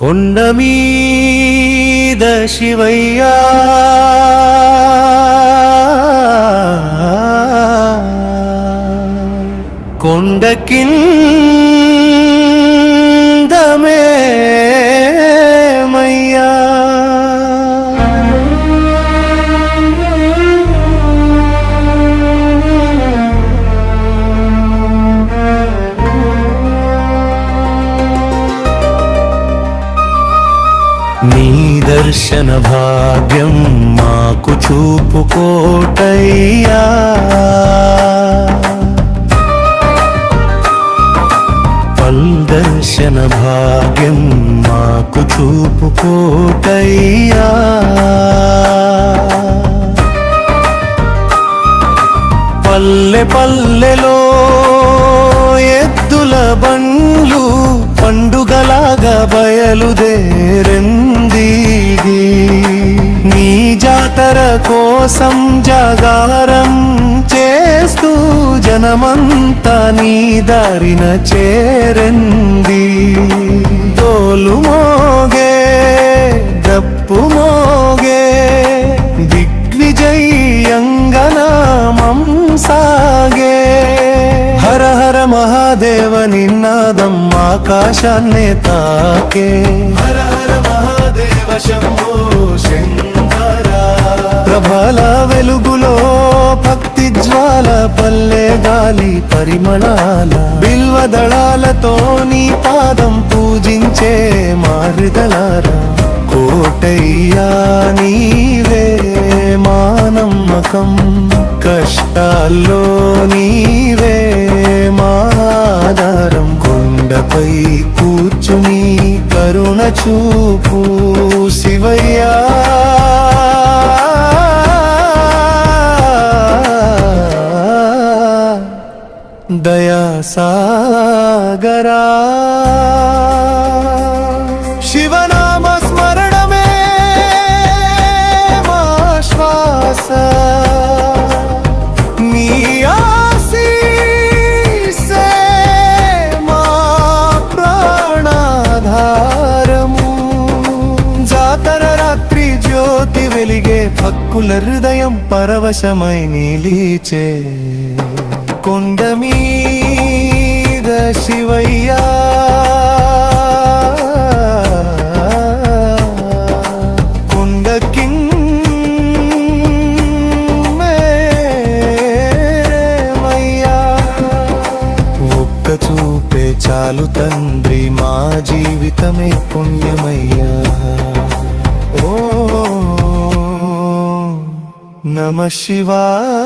కొండ మీద శివయ్య కొండ కింద మేమయ్యా నీ దర్శన భాగ్యం మాకు చూపుకోటయ్యా దర్శన భాగ్యం మాకు చూపుకోటయ్యా పల్లె పల్లెలో ఎద్దుల బండ్లు పండుగలాగా బయలుదేరిందిగి నీ జాతర కోసం జాగారం చేస్తూ జనమంతా నీ దారిన చేరంది తోలు మోగే డప్పు మోగే దిగ్విజయంగనామం సాగే హర హర మహాదేవ నినాదం ఆకాశాన్నే తాకే హర హర మహాదేవ శంభో శంకర ప్రభల వెలుగులో భక్తి జ్వాల పల్లె గాలి పరిమళాల బిల్వదళాలతో నీ పాదం పూజించే మారుదలారా కోటయ్యా నీవే మా నమ్మకం కష్టాల్లో నీవే మా ఆధారం కొండపై కూర్చుని కరుణ చూపు శివయ్యా దయా సాగరా శివనామ స్మరణమే మా శ్వాస నీ ఆశీస్సే మా ప్రాణాధారము జాతర రాత్రి జ్యోతి వెలిగే భక్తుల హృదయం పరవశమై నిలిచే కొండ మీద శివయ్యా కొండ కిందమయ్యా ఒక్క చూపే చాలు తండ్రి మా జీవితమే పుణ్యమయ్యా ఓ నమః శివాయ